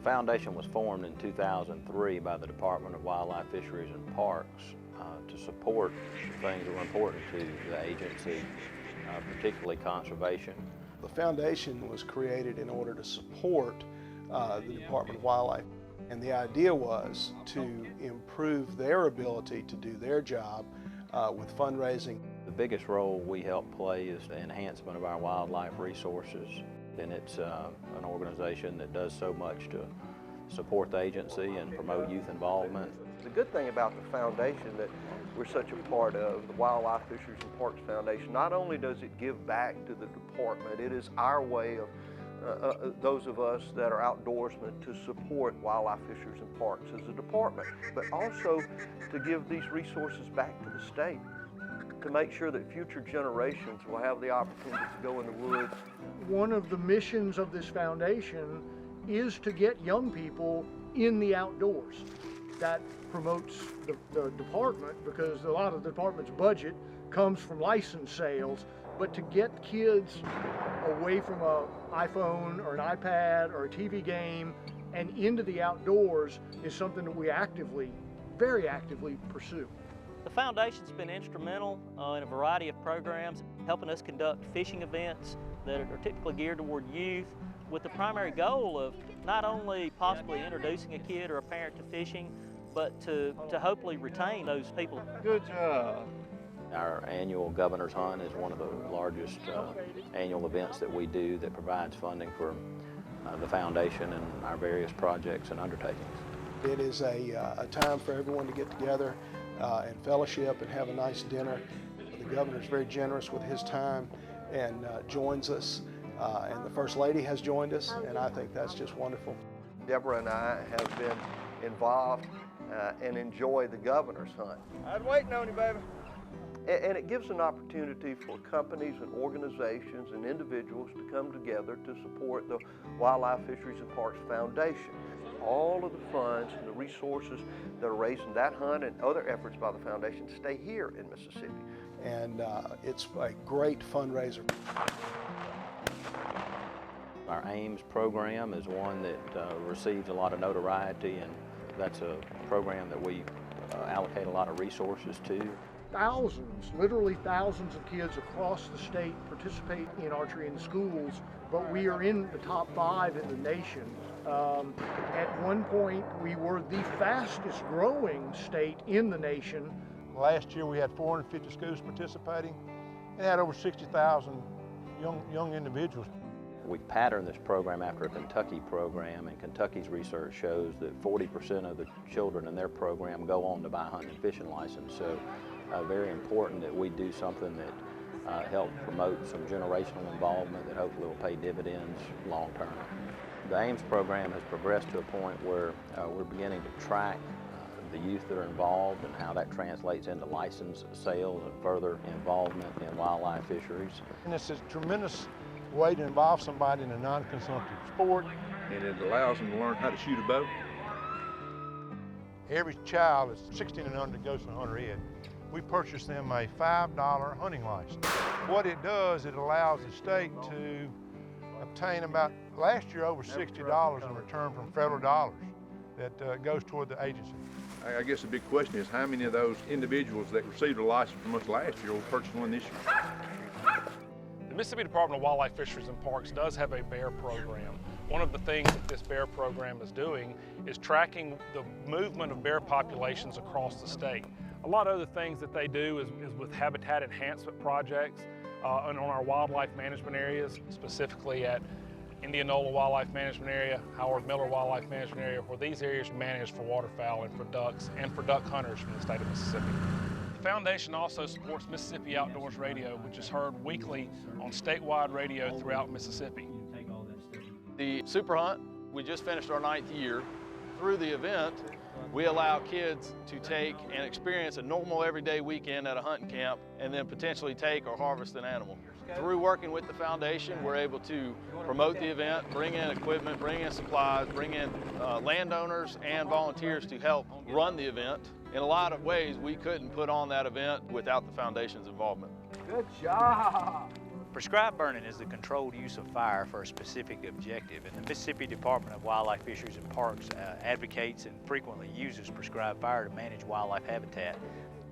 foundation was formed in 2003 by the Department of Wildlife, Fisheries, and Parks to support things that were important to the agency, particularly conservation. The foundation was created in order to support the Department of Wildlife, and the idea was to improve their ability to do their job with fundraising. The biggest role we help play is the enhancement of our wildlife resources, and it's an organization that does so much to support the agency and promote youth involvement. The good thing about the foundation that we're such a part of, the Wildlife, Fisheries, and Parks Foundation, not only does it give back to the department, it is our way of those of us that are outdoorsmen to support Wildlife, Fisheries, and Parks as a department, but also to give these resources back to the state, to make sure that future generations will have the opportunity to go in the woods. One of the missions of this foundation is to get young people in the outdoors. That promotes the department, because a lot of the department's budget comes from license sales, but to get kids away from an iPhone or an iPad or a TV game and into the outdoors is something that we actively, very actively pursue. The foundation's been instrumental in a variety of programs, helping us conduct fishing events that are typically geared toward youth, with the primary goal of not only possibly introducing a kid or a parent to fishing, but to hopefully retain those people. Good job. Our annual Governor's Hunt is one of the largest annual events that we do that provides funding for the foundation and our various projects and undertakings. It is a time for everyone to get together and fellowship and have a nice dinner. The Governor's very generous with his time and joins us, and the First Lady has joined us, and I think that's just wonderful. Deborah and I have been involved and enjoy the Governor's Hunt. I was waiting on you, baby. And it gives an opportunity for companies and organizations and individuals to come together to support the Wildlife, Fisheries, and Parks Foundation. All of the funds and the resources that are raised in that hunt and other efforts by the foundation stay here in Mississippi. And it's a great fundraiser. Our AIMS program is one that receives a lot of notoriety, and that's a program that we allocate a lot of resources to. Thousands, literally thousands of kids across the state participate in archery in schools, but we are in the top 5 in the nation. At one point, we were the fastest growing state in the nation. Last year we had 450 schools participating and had over 60,000 young individuals. We patterned this program after a Kentucky program, and Kentucky's research shows that 40% of the children in their program go on to buy a hunting and fishing license. So very important that we do something that helps promote some generational involvement that hopefully will pay dividends long term. The AIMS program has progressed to a point where we're beginning to track the youth that are involved and how that translates into license sales and further involvement in wildlife fisheries. And it's a tremendous way to involve somebody in a non-consumptive sport. And it allows them to learn how to shoot a bow. Every child that's 16 and under goes to hunter ed. We purchase them a $5 hunting license. What it does, it allows the state to obtain about, last year, over $60 in return from federal dollars that goes toward the agency. I guess the big question is how many of those individuals that received a license from us last year will purchase one this year? The Mississippi Department of Wildlife, Fisheries, and Parks does have a bear program. One of the things that this bear program is doing is tracking the movement of bear populations across the state. A lot of other things that they do is with habitat enhancement projects on our wildlife management areas, specifically at Indianola Wildlife Management Area, Howard Miller Wildlife Management Area, where these areas are managed for waterfowl and for ducks and for duck hunters from the state of Mississippi. The foundation also supports Mississippi Outdoors Radio, which is heard weekly on statewide radio throughout Mississippi. The Super Hunt, we just finished our 9th year. Through the event, we allow kids to take and experience a normal everyday weekend at a hunting camp and then potentially take or harvest an animal. Through working with the foundation, we're able to promote the event, bring in equipment, bring in supplies, bring in landowners and volunteers to help run the event. In a lot of ways, we couldn't put on that event without the foundation's involvement. Good job! Prescribed burning is the controlled use of fire for a specific objective, and the Mississippi Department of Wildlife, Fisheries, and Parks advocates and frequently uses prescribed fire to manage wildlife habitat.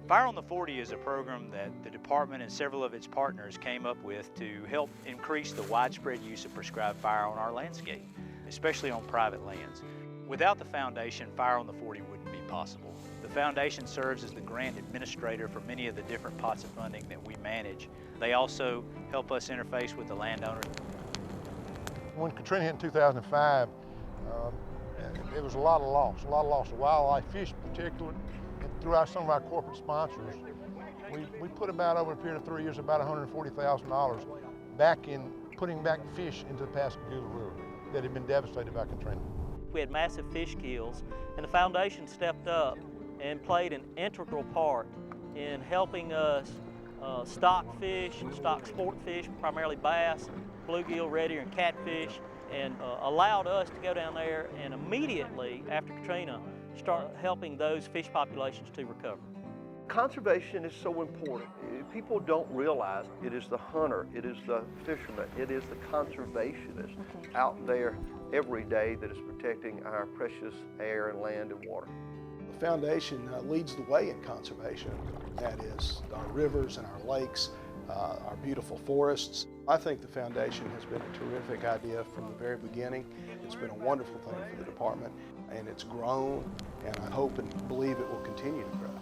Fire on the 40 is a program that the department and several of its partners came up with to help increase the widespread use of prescribed fire on our landscape, especially on private lands. Without the foundation, Fire on the 40 wouldn't be possible. The foundation serves as the grant administrator for many of the different pots of funding that we manage. They also help us interface with the landowner. When Katrina hit in 2005, there was a lot of loss of wildlife, fish in particular. And throughout some of our corporate sponsors, we put about, over a period of 3 years, about $140,000 back in putting back fish into the Pascagoula River that had been devastated by Katrina. We had massive fish kills, and the foundation stepped up and played an integral part in helping us stock fish, stock sport fish, primarily bass, bluegill, red ear, and catfish, and allowed us to go down there and immediately after Katrina start helping those fish populations to recover. Conservation is so important. People don't realize it is the hunter, it is the fisherman, it is the conservationist out there every day that is protecting our precious air and land and water. The foundation leads the way in conservation. That is our rivers and our lakes, our beautiful forests. I think the foundation has been a terrific idea from the very beginning. It's been a wonderful thing for the department, and it's grown, and I hope and believe it will continue to grow.